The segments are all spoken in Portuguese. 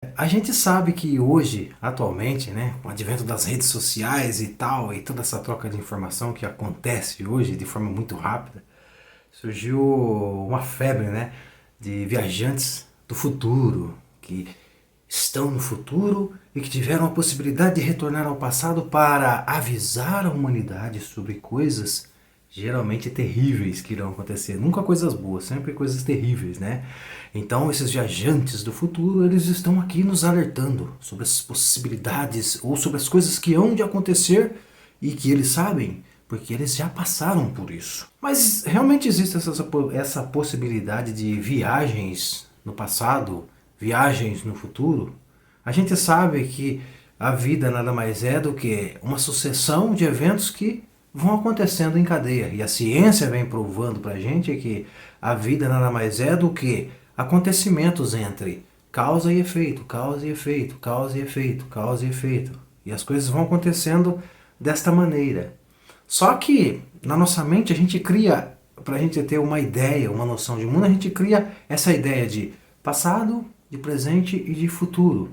A gente sabe que hoje, atualmente, né, com o advento das redes sociais e tal, e toda essa troca de informação que acontece hoje de forma muito rápida, surgiu uma febre, né, de viajantes do futuro, que estão no futuro e que tiveram a possibilidade de retornar ao passado para avisar a humanidade sobre coisas geralmente terríveis que irão acontecer. Nunca coisas boas, sempre coisas terríveis, né? Então esses viajantes do futuro, eles estão aqui nos alertando sobre as possibilidades ou sobre as coisas que hão de acontecer e que eles sabem porque eles já passaram por isso. Mas realmente existe essa possibilidade de viagens no passado, viagens no futuro? A gente sabe que a vida nada mais é do que uma sucessão de eventos que vão acontecendo em cadeia. E a ciência vem provando pra gente que a vida nada mais é do que acontecimentos entre causa e efeito, causa e efeito, causa e efeito, causa e efeito. E as coisas vão acontecendo desta maneira. Só que na nossa mente a gente cria, para a gente ter uma ideia, uma noção de mundo, a gente cria essa ideia de passado, de presente e de futuro.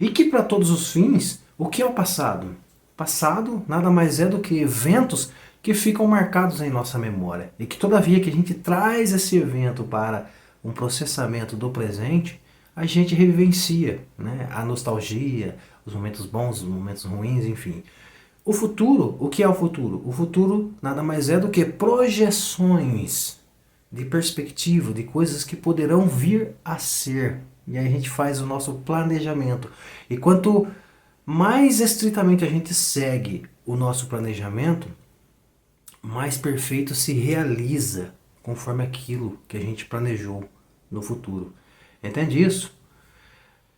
E que para todos os fins, o que é o passado? Passado nada mais é do que eventos que ficam marcados em nossa memória. E que todavia que a gente traz esse evento para um processamento do presente, a gente revivencia, né? A nostalgia, os momentos bons, os momentos ruins, enfim. O futuro, o que é o futuro? O futuro nada mais é do que projeções de perspectiva, de coisas que poderão vir a ser. E aí a gente faz o nosso planejamento. E quanto mais estritamente a gente segue o nosso planejamento, mais perfeito se realiza conforme aquilo que a gente planejou no futuro. Entende isso?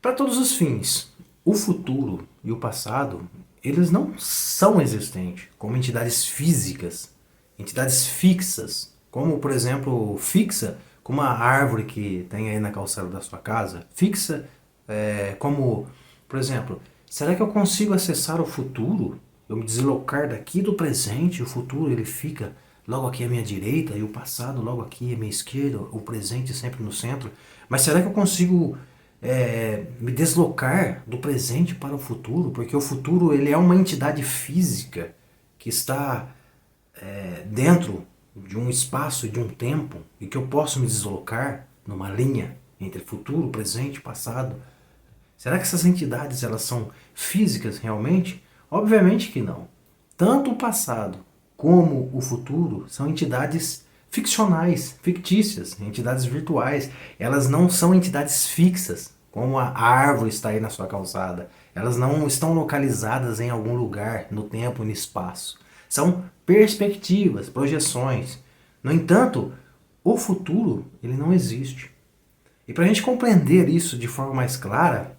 Para todos os fins, o futuro e o passado, eles não são existentes como entidades físicas, entidades fixas, como por exemplo, fixa, como a árvore que tem aí na calçada da sua casa, fixa como, por exemplo, será que eu consigo acessar o futuro? Eu me deslocar daqui do presente, o futuro ele fica logo aqui à minha direita e o passado logo aqui à minha esquerda, o presente sempre no centro. Mas será que eu consigo me deslocar do presente para o futuro? Porque o futuro ele é uma entidade física que está dentro de um espaço e de um tempo e que eu posso me deslocar numa linha entre futuro, presente e passado. Será que essas entidades elas são físicas realmente? Obviamente que não. Tanto o passado como o futuro são entidades ficcionais, fictícias, entidades virtuais. Elas não são entidades fixas, como a árvore está aí na sua calçada. Elas não estão localizadas em algum lugar, no tempo e no espaço. São perspectivas, projeções. No entanto, o futuro ele não existe. E para a gente compreender isso de forma mais clara,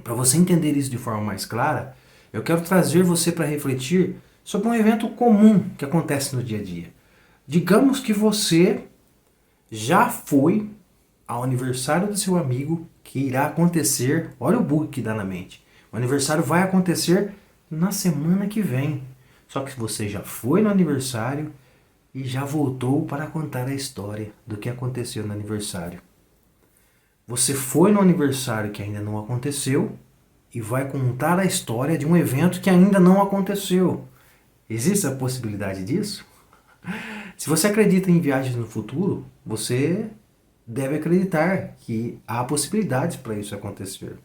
para você entender isso de forma mais clara, eu quero trazer você para refletir sobre um evento comum que acontece no dia a dia. Digamos que você já foi ao aniversário do seu amigo que irá acontecer, olha o bug que dá na mente. O aniversário vai acontecer na semana que vem. Só que você já foi no aniversário e já voltou para contar a história do que aconteceu no aniversário. Você foi no aniversário que ainda não aconteceu e vai contar a história de um evento que ainda não aconteceu. Existe a possibilidade disso? Se você acredita em viagens no futuro, você deve acreditar que há possibilidades para isso acontecer.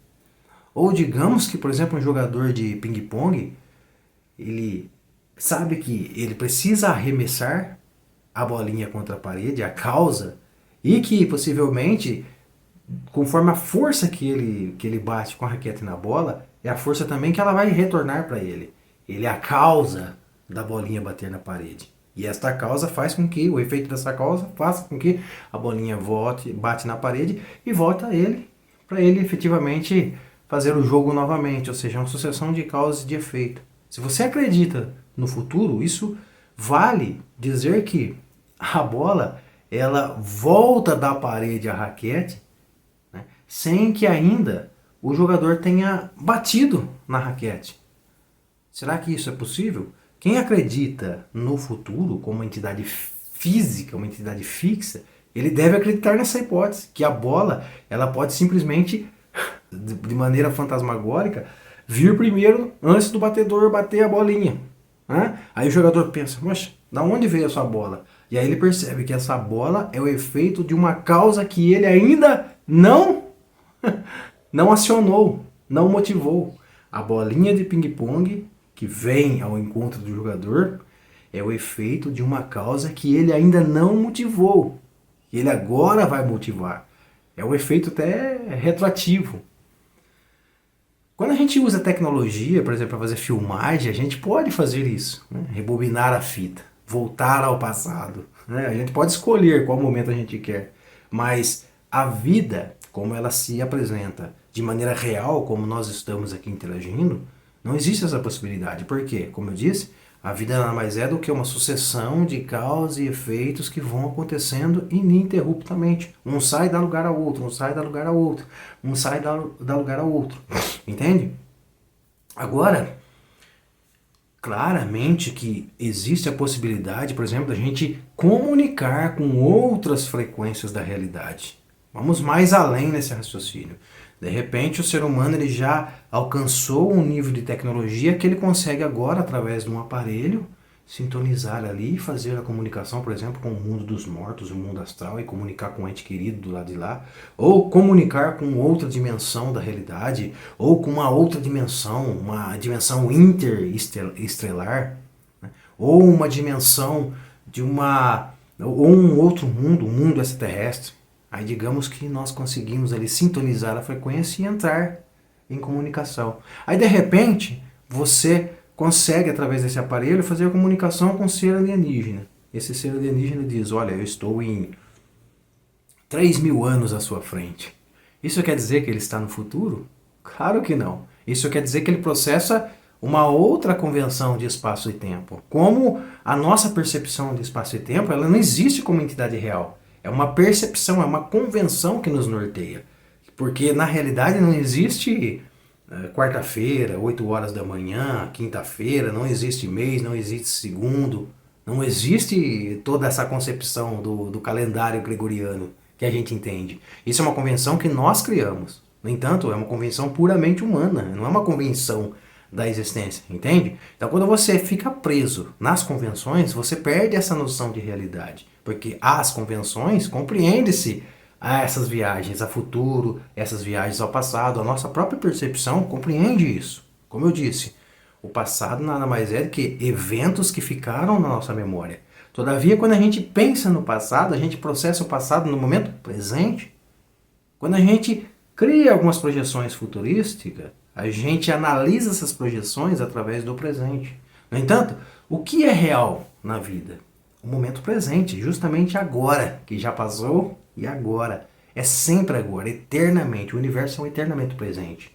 Ou digamos que, por exemplo, um jogador de ping-pong, ele sabe que ele precisa arremessar a bolinha contra a parede, a causa, e que possivelmente, conforme a força que ele bate com a raquete na bola, é a força também que ela vai retornar para ele. Ele é a causa da bolinha bater na parede. E esta causa faz com que, o efeito dessa causa, faça com que a bolinha volte, bate na parede e volta a ele, para ele efetivamente fazer o jogo novamente, ou seja, uma sucessão de causas e de efeito. Se você acredita no futuro, isso vale dizer que a bola ela volta da parede à raquete, né, sem que ainda o jogador tenha batido na raquete. Será que isso é possível? Quem acredita no futuro como uma entidade física, uma entidade fixa, ele deve acreditar nessa hipótese, que a bola ela pode simplesmente de maneira fantasmagórica, vir primeiro antes do batedor bater a bolinha. Né? Aí o jogador pensa, poxa, da onde veio essa bola? E aí ele percebe que essa bola é o efeito de uma causa que ele ainda não acionou, não motivou. A bolinha de ping-pong que vem ao encontro do jogador é o efeito de uma causa que ele ainda não motivou. Ele agora vai motivar. É um efeito até retroativo. Quando a gente usa tecnologia, por exemplo, para fazer filmagem, a gente pode fazer isso. Né? Rebobinar a fita, voltar ao passado. Né? A gente pode escolher qual momento a gente quer. Mas a vida, como ela se apresenta de maneira real, como nós estamos aqui interagindo, não existe essa possibilidade. Por quê? Como eu disse, a vida nada mais é do que uma sucessão de causas e efeitos que vão acontecendo ininterruptamente. Um sai dá lugar ao outro, um sai dá lugar ao outro, um sai dá lugar ao outro. Entende? Agora, claramente que existe a possibilidade, por exemplo, da gente comunicar com outras frequências da realidade. Vamos mais além nesse raciocínio. De repente, o ser humano ele já alcançou um nível de tecnologia que ele consegue agora, através de um aparelho, sintonizar ali e fazer a comunicação, por exemplo, com o mundo dos mortos, o mundo astral, e comunicar com um ente querido do lado de lá, ou comunicar com outra dimensão da realidade, ou com uma dimensão interestelar, né? Ou uma dimensão ou um outro mundo, um mundo extraterrestre. Aí digamos que nós conseguimos ali sintonizar a frequência e entrar em comunicação. Aí de repente você consegue através desse aparelho fazer a comunicação com o ser alienígena. Esse ser alienígena diz, olha, eu estou em 3.000 anos à sua frente. Isso quer dizer que ele está no futuro? Claro que não. Isso quer dizer que ele processa uma outra convenção de espaço e tempo. Como a nossa percepção de espaço e tempo, ela não existe como entidade real. É uma percepção, é uma convenção que nos norteia. Porque na realidade não existe quarta-feira, 8 horas da manhã, quinta-feira, não existe mês, não existe segundo, não existe toda essa concepção do calendário gregoriano que a gente entende. Isso é uma convenção que nós criamos. No entanto, é uma convenção puramente humana, não é uma convenção da existência, entende? Então quando você fica preso nas convenções, você perde essa noção de realidade. Porque as convenções compreende-se a essas viagens a futuro, essas viagens ao passado, a nossa própria percepção compreende isso. Como eu disse, o passado nada mais é do que eventos que ficaram na nossa memória. Todavia, quando a gente pensa no passado, a gente processa o passado no momento presente. Quando a gente cria algumas projeções futurísticas, a gente analisa essas projeções através do presente. No entanto, o que é real na vida? O momento presente, justamente agora, que já passou e agora. É sempre agora, eternamente. O universo é um eternamente presente.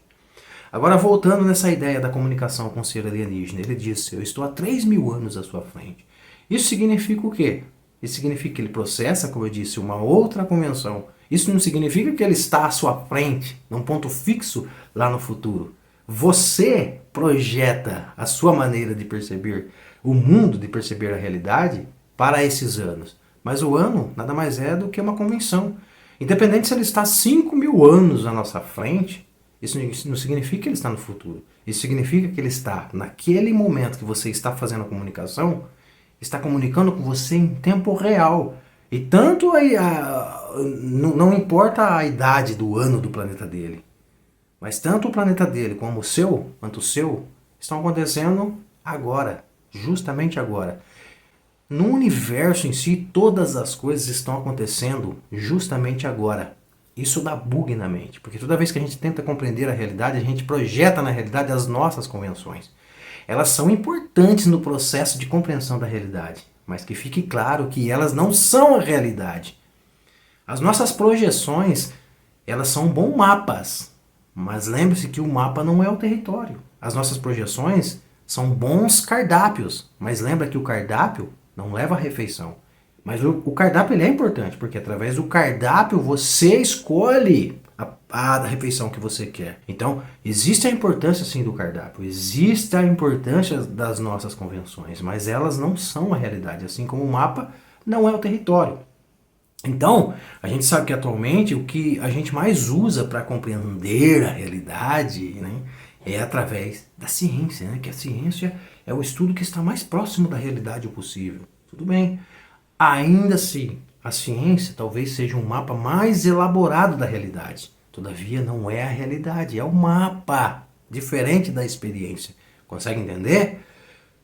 Agora, voltando nessa ideia da comunicação com o ser alienígena, ele disse, eu estou há 3.000 anos à sua frente. Isso significa o quê? Isso significa que ele processa, como eu disse, uma outra convenção. Isso não significa que ele está à sua frente, num ponto fixo lá no futuro. Você projeta a sua maneira de perceber o mundo, de perceber a realidade, para esses anos. Mas o ano nada mais é do que uma convenção. Independente se ele está 5.000 anos à nossa frente, isso não significa que ele está no futuro. Isso significa que ele está, naquele momento que você está fazendo a comunicação, está comunicando com você em tempo real. E tanto não importa a idade do ano do planeta dele, mas tanto o planeta dele como o seu, quanto o seu, estão acontecendo agora, justamente agora. No universo em si, todas as coisas estão acontecendo justamente agora. Isso dá bug na mente, porque toda vez que a gente tenta compreender a realidade, a gente projeta na realidade as nossas convenções. Elas são importantes no processo de compreensão da realidade, mas que fique claro que elas não são a realidade. As nossas projeções, elas são bons mapas, mas lembre-se que o mapa não é o território. As nossas projeções são bons cardápios, mas lembra que o cardápio não leva a refeição. Mas o cardápio ele é importante, porque através do cardápio você escolhe a refeição que você quer. Então, existe a importância sim do cardápio, existe a importância das nossas convenções, mas elas não são a realidade, assim como o mapa não é o território. Então, a gente sabe que atualmente o que a gente mais usa para compreender a realidade, né, é através da ciência, né, que a ciência é o estudo que está mais próximo da realidade possível. Tudo bem. Ainda assim, a ciência talvez seja um mapa mais elaborado da realidade. Todavia, não é a realidade, é o mapa, diferente da experiência. Consegue entender?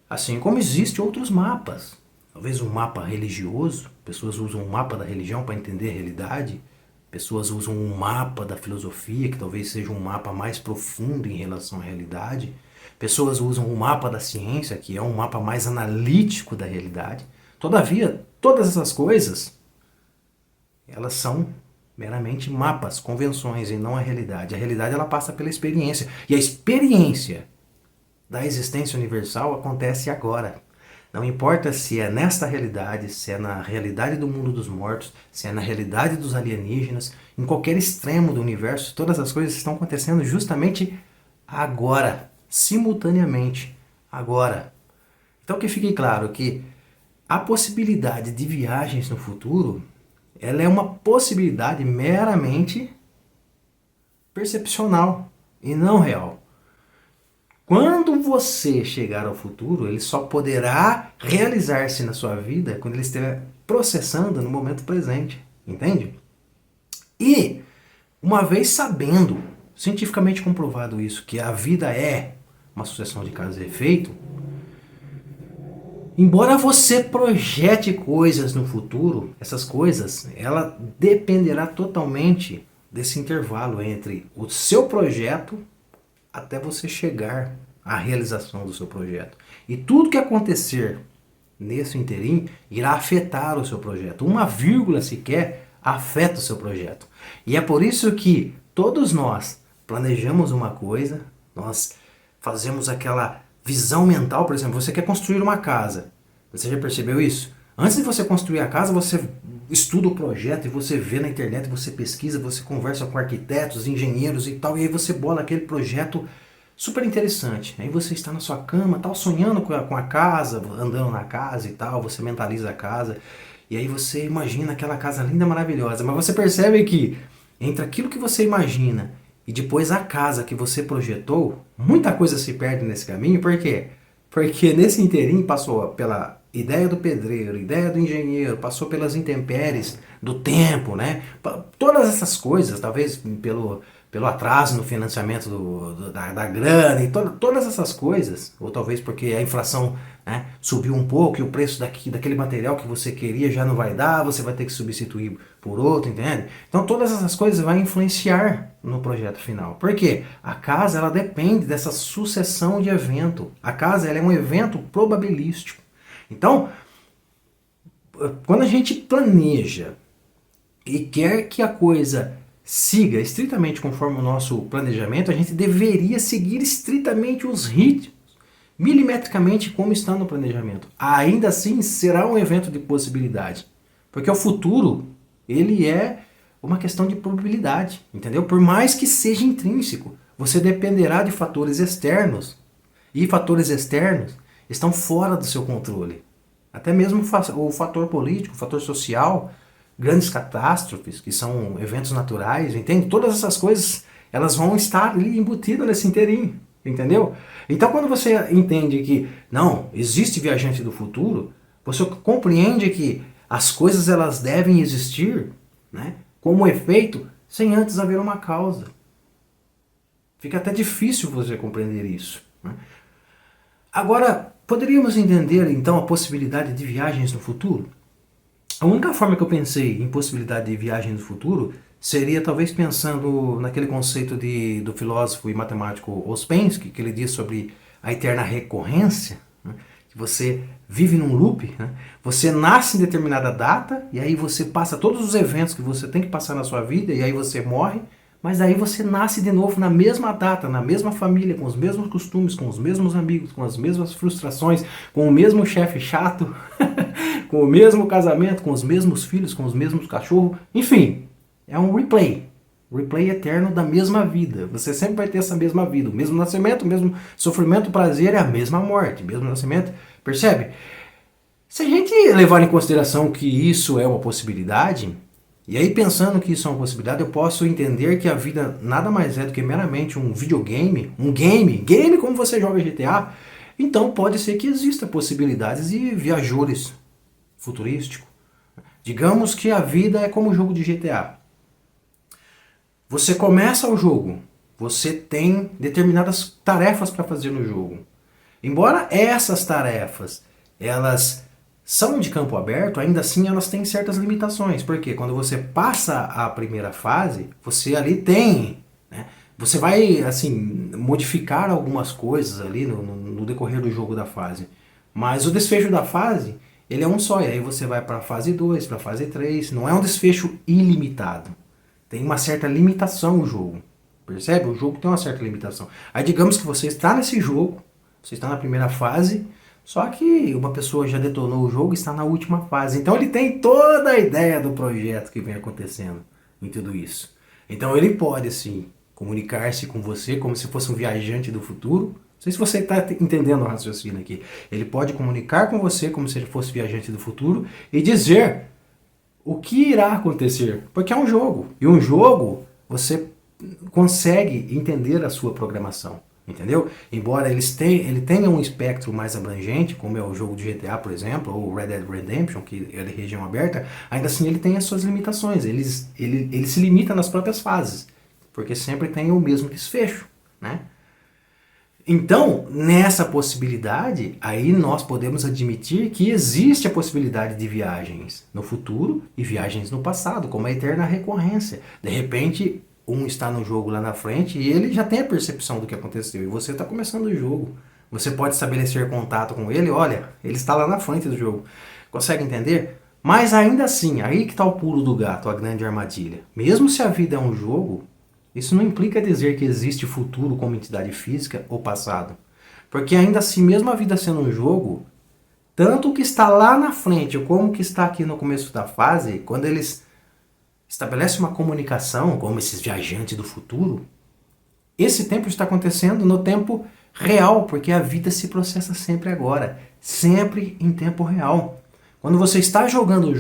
Assim como existem outros mapas. Talvez um mapa religioso, pessoas usam um mapa da religião para entender a realidade. Pessoas usam um mapa da filosofia, que talvez seja um mapa mais profundo em relação à realidade. Pessoas usam um mapa da ciência, que é um mapa mais analítico da realidade. Todavia, todas essas coisas, elas são meramente mapas, convenções e não a realidade. A realidade ela passa pela experiência. E a experiência da existência universal acontece agora. Não importa se é nesta realidade, se é na realidade do mundo dos mortos, se é na realidade dos alienígenas, em qualquer extremo do universo, todas as coisas estão acontecendo justamente agora, simultaneamente, agora. Então que fique claro que a possibilidade de viagens no futuro, ela é uma possibilidade meramente percepcional e não real. Quando você chegar ao futuro, ele só poderá realizar-se na sua vida quando ele estiver processando no momento presente, entende? E, uma vez sabendo, cientificamente comprovado isso, que a vida é uma sucessão de causa e efeito, embora você projete coisas no futuro, essas coisas, ela dependerá totalmente desse intervalo entre o seu projeto até você chegar à realização do seu projeto. E tudo que acontecer nesse interim irá afetar o seu projeto. Uma vírgula sequer afeta o seu projeto. E é por isso que todos nós planejamos uma coisa, nós fazemos aquela visão mental, por exemplo, você quer construir uma casa. Você já percebeu isso? Antes de você construir a casa, você estuda o projeto e você vê na internet, você pesquisa, você conversa com arquitetos, engenheiros e tal, e aí você bola aquele projeto super interessante. Aí você está na sua cama, tal, sonhando com a casa, andando na casa e tal, você mentaliza a casa, e aí você imagina aquela casa linda, maravilhosa, mas você percebe que entre aquilo que você imagina e depois a casa que você projetou, muita coisa se perde nesse caminho. Por quê? Porque nesse inteirinho passou pela ideia do pedreiro, ideia do engenheiro, passou pelas intempéries do tempo, né? Todas essas coisas, talvez pelo atraso no financiamento da grana e todas essas coisas, ou talvez porque a inflação, né, subiu um pouco e o preço daquele material que você queria já não vai dar, você vai ter que substituir por outro, entende? Então todas essas coisas vão influenciar no projeto final. Por quê? A casa ela depende dessa sucessão de evento. A casa ela é um evento probabilístico. Então, quando a gente planeja e quer que a coisa siga estritamente conforme o nosso planejamento, a gente deveria seguir estritamente os ritmos, milimetricamente como está no planejamento. Ainda assim, será um evento de possibilidade. Porque o futuro, ele é uma questão de probabilidade, entendeu? Por mais que seja intrínseco, você dependerá de fatores externos. E fatores externos estão fora do seu controle. Até mesmo o fator político, o fator social, grandes catástrofes, que são eventos naturais, entende? Todas essas coisas, elas vão estar ali embutidas nesse inteirinho, entendeu? Então quando você entende que, não, existe viajante do futuro, você compreende que as coisas elas devem existir, né, como efeito, sem antes haver uma causa. Fica até difícil você compreender isso, né? Agora, poderíamos entender então a possibilidade de viagens no futuro? A única forma que eu pensei em possibilidade de viagem no futuro seria talvez pensando naquele conceito do filósofo e matemático Ouspensky, que ele diz sobre a eterna recorrência, né? Que você vive num loop, né? Você nasce em determinada data e aí você passa todos os eventos que você tem que passar na sua vida e aí você morre, mas aí você nasce de novo na mesma data, na mesma família, com os mesmos costumes, com os mesmos amigos, com as mesmas frustrações, com o mesmo chefe chato, com o mesmo casamento, com os mesmos filhos, com os mesmos cachorros, enfim, é um replay eterno da mesma vida. Você sempre vai ter essa mesma vida, o mesmo nascimento, o mesmo sofrimento, prazer e a mesma morte, o mesmo nascimento, percebe? Se a gente levar em consideração que isso é uma possibilidade, E aí, pensando que isso é uma possibilidade, eu posso entender que a vida nada mais é do que meramente um videogame, game como você joga GTA. Então pode ser que exista possibilidades de viajores futurísticos. Digamos que a vida é como o jogo de GTA. Você começa o jogo, você tem determinadas tarefas para fazer no jogo. Embora essas tarefas, elas são de campo aberto, ainda assim elas têm certas limitações. Porque quando você passa a primeira fase, você ali tem, né? Você vai assim modificar algumas coisas ali no decorrer do jogo da fase. Mas o desfecho da fase, ele é um só. E aí você vai para a fase 2, para a fase 3. Não é um desfecho ilimitado. Tem uma certa limitação o jogo. Percebe? O jogo tem uma certa limitação. Aí digamos que você está nesse jogo, você está na primeira fase, só que uma pessoa já detonou o jogo e está na última fase. Então ele tem toda a ideia do projeto que vem acontecendo em tudo isso. Então ele pode, sim, comunicar-se com você como se fosse um viajante do futuro. Não sei se você está entendendo o raciocínio aqui. Ele pode comunicar com você como se ele fosse viajante do futuro e dizer o que irá acontecer. Porque é um jogo. E um jogo, você consegue entender a sua programação. Entendeu? Embora ele tenha um espectro mais abrangente, como é o jogo de GTA, por exemplo, ou Red Dead Redemption, que é de região aberta, ainda assim ele tem as suas limitações. Ele se limita nas próprias fases, porque sempre tem o mesmo desfecho, né? Então, nessa possibilidade, aí nós podemos admitir que existe a possibilidade de viagens no futuro e viagens no passado, como a eterna recorrência. De repente, um está no jogo lá na frente e ele já tem a percepção do que aconteceu. E você está começando o jogo. Você pode estabelecer contato com ele, olha, ele está lá na frente do jogo. Consegue entender? Mas ainda assim, aí que está o pulo do gato, a grande armadilha. Mesmo se a vida é um jogo, isso não implica dizer que existe futuro como entidade física ou passado. Porque ainda assim, mesmo a vida sendo um jogo, tanto o que está lá na frente como o que está aqui no começo da fase, quando eles estabelecem uma comunicação, como esses viajantes do futuro, esse tempo está acontecendo no tempo real, porque a vida se processa sempre agora, sempre em tempo real. Quando você está jogando o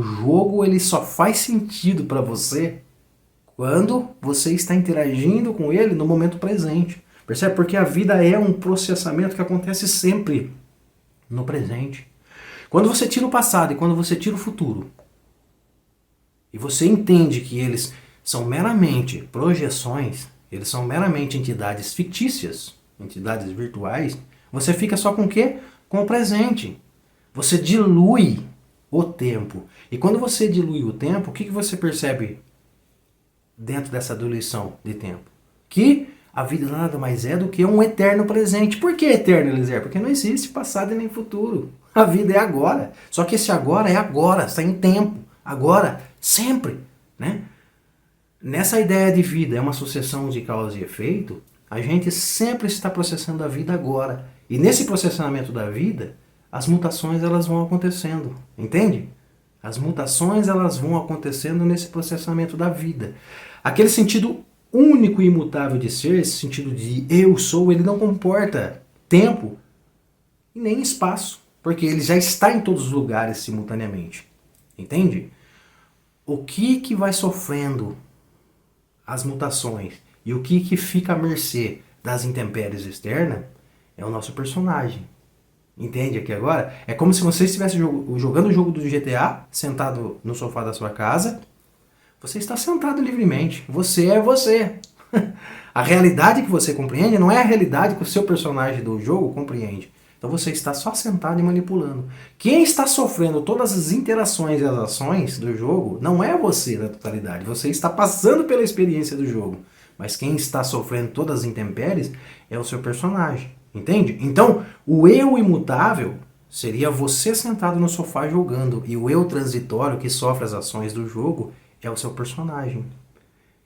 jogo ele só faz sentido para você quando você está interagindo com ele no momento presente. Percebe? Porque a vida é um processamento que acontece sempre no presente. Quando você tira o passado e quando você tira o futuro, e você entende que eles são meramente projeções, eles são meramente entidades fictícias, entidades virtuais, você fica só com o quê? Com o presente. Você dilui o tempo. E quando você dilui o tempo, o que você percebe dentro dessa diluição de tempo? Que a vida nada mais é do que um eterno presente. Por que eterno, Elisir? Porque não existe passado e nem futuro. A vida é agora. Só que esse agora é agora, está em tempo. Agora, sempre, né? Nessa ideia de vida é uma sucessão de causa e efeito, a gente sempre está processando a vida agora. E nesse processamento da vida, as mutações elas vão acontecendo, entende? As mutações elas vão acontecendo nesse processamento da vida. Aquele sentido único e imutável de ser, esse sentido de eu sou, ele não comporta tempo e nem espaço, porque ele já está em todos os lugares simultaneamente. Entende? O que vai sofrendo as mutações e o que fica à mercê das intempéries externas é o nosso personagem. Entende aqui agora? É como se você estivesse jogando o jogo do GTA, sentado no sofá da sua casa. Você está sentado livremente. Você é você. A realidade que você compreende não é a realidade que o seu personagem do jogo compreende. Então você está só sentado e manipulando. Quem está sofrendo todas as interações e as ações do jogo não é você na totalidade. Você está passando pela experiência do jogo. Mas quem está sofrendo todas as intempéries é o seu personagem. Entende? Então, o eu imutável seria você sentado no sofá jogando. E o eu transitório que sofre as ações do jogo é o seu personagem.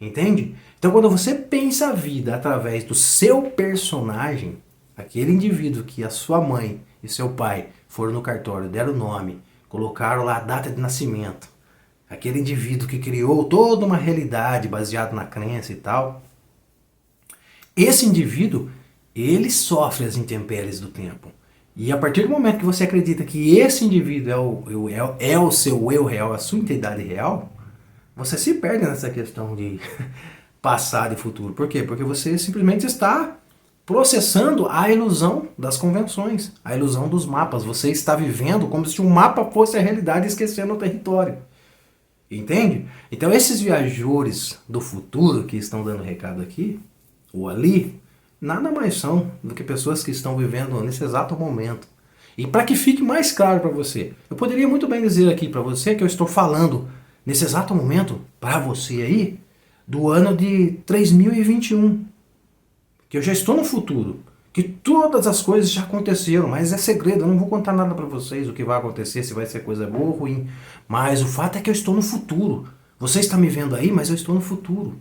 Entende? Então, quando você pensa a vida através do seu personagem, aquele indivíduo que a sua mãe e seu pai foram no cartório, deram o nome, colocaram lá a data de nascimento, aquele indivíduo que criou toda uma realidade baseada na crença e tal, esse indivíduo, ele sofre as intempéries do tempo. E a partir do momento que você acredita que esse indivíduo é o seu eu real, a sua entidade real, você se perde nessa questão de passado e futuro. Por quê? Porque você simplesmente está processando a ilusão das convenções, a ilusão dos mapas. Você está vivendo como se um mapa fosse a realidade, esquecendo o território. Entende? Então esses viajores do futuro que estão dando recado aqui, ou ali, nada mais são do que pessoas que estão vivendo nesse exato momento. E para que fique mais claro para você, eu poderia muito bem dizer aqui para você que eu estou falando nesse exato momento, para você aí, do ano de 3021. Que eu já estou no futuro, que todas as coisas já aconteceram, mas é segredo, eu não vou contar nada para vocês o que vai acontecer, se vai ser coisa boa ou ruim. Mas o fato é que eu estou no futuro. Você está me vendo aí, mas eu estou no futuro.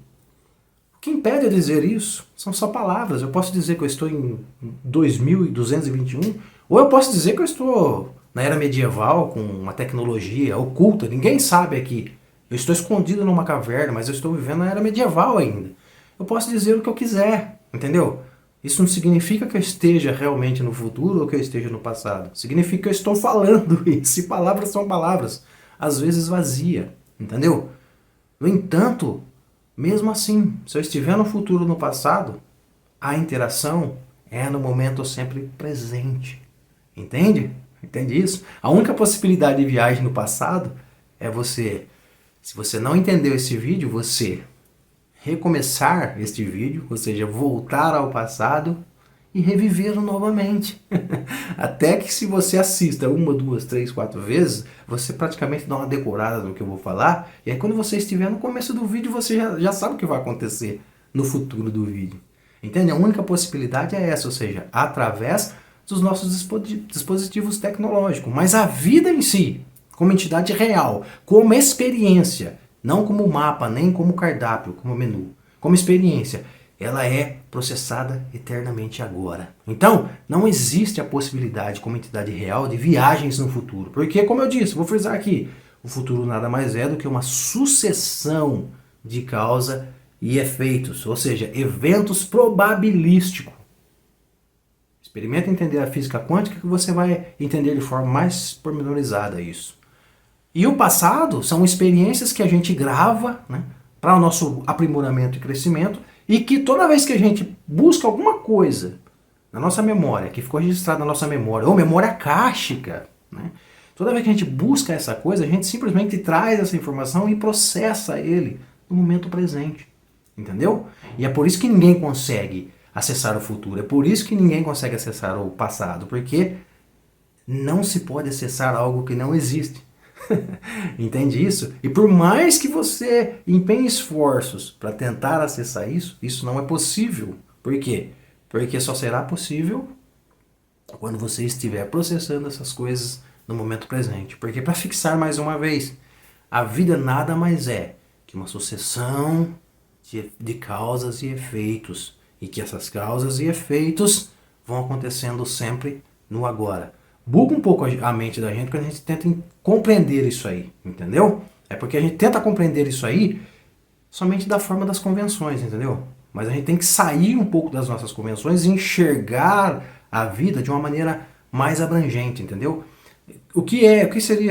O que impede eu dizer isso são só palavras. Eu posso dizer que eu estou em 2221, ou eu posso dizer que eu estou na era medieval com uma tecnologia oculta. Ninguém sabe aqui. Eu estou escondido numa caverna, mas eu estou vivendo na era medieval ainda. Eu posso dizer o que eu quiser. Entendeu? Isso não significa que eu esteja realmente no futuro ou que eu esteja no passado. Significa que eu estou falando isso. E palavras são palavras, às vezes vazia. Entendeu? No entanto, mesmo assim, se eu estiver no futuro ou no passado, a interação é no momento sempre presente. Entende? Entende isso? A única possibilidade de viagem no passado é você, se você não entendeu esse vídeo, você recomeçar este vídeo, ou seja, voltar ao passado e revivê-lo novamente. Até que se você assista uma, duas, três, quatro vezes, você praticamente dá uma decorada no que eu vou falar, e aí quando você estiver no começo do vídeo, você já sabe o que vai acontecer no futuro do vídeo. Entende? A única possibilidade é essa, ou seja, através dos nossos dispositivos tecnológicos. Mas a vida em si, como entidade real, como experiência, não como mapa, nem como cardápio, como menu. Como experiência, ela é processada eternamente agora. Então, não existe a possibilidade, como entidade real, de viagens no futuro. Porque, como eu disse, vou frisar aqui, o futuro nada mais é do que uma sucessão de causa e efeitos, ou seja, eventos probabilísticos. Experimenta entender a física quântica que você vai entender de forma mais pormenorizada isso. E o passado são experiências que a gente grava, né, para o nosso aprimoramento e crescimento, e que toda vez que a gente busca alguma coisa na nossa memória, que ficou registrada na nossa memória, ou memória káshtica, né, toda vez que a gente busca essa coisa, a gente simplesmente traz essa informação e processa ele no momento presente. Entendeu? E é por isso que ninguém consegue acessar o futuro, é por isso que ninguém consegue acessar o passado, porque não se pode acessar algo que não existe. Entende isso? E por mais que você empenhe esforços para tentar acessar isso, isso não é possível. Por quê? Porque só será possível quando você estiver processando essas coisas no momento presente. Porque, para fixar mais uma vez, a vida nada mais é que uma sucessão de causas e efeitos. E que essas causas e efeitos vão acontecendo sempre no agora. Buga um pouco a mente da gente quando a gente tenta compreender isso aí, entendeu? É porque a gente tenta compreender isso aí somente da forma das convenções, entendeu? Mas a gente tem que sair um pouco das nossas convenções e enxergar a vida de uma maneira mais abrangente, entendeu? O que seria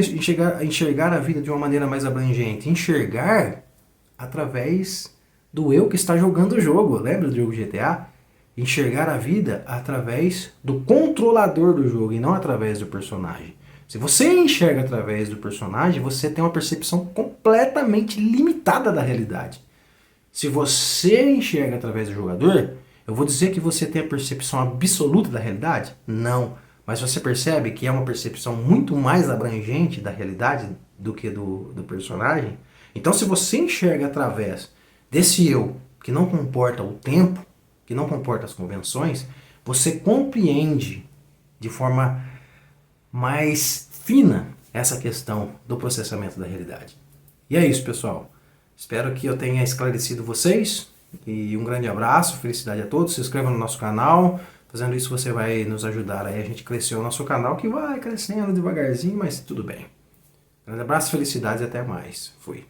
enxergar a vida de uma maneira mais abrangente? Enxergar através do eu que está jogando o jogo. Lembra do jogo GTA? Enxergar a vida através do controlador do jogo e não através do personagem. Se você enxerga através do personagem, você tem uma percepção completamente limitada da realidade. Se você enxerga através do jogador, eu vou dizer que você tem a percepção absoluta da realidade? Não. Mas você percebe que é uma percepção muito mais abrangente da realidade do que do personagem? Então, se você enxerga através desse eu que não comporta o tempo, que não comporta as convenções, você compreende de forma mais fina essa questão do processamento da realidade. E é isso, pessoal. Espero que eu tenha esclarecido vocês. E um grande abraço, felicidade a todos. Se inscreva no nosso canal. Fazendo isso você vai nos ajudar aí a gente crescer o nosso canal, que vai crescendo devagarzinho, mas tudo bem. Grande abraço, felicidades e até mais. Fui.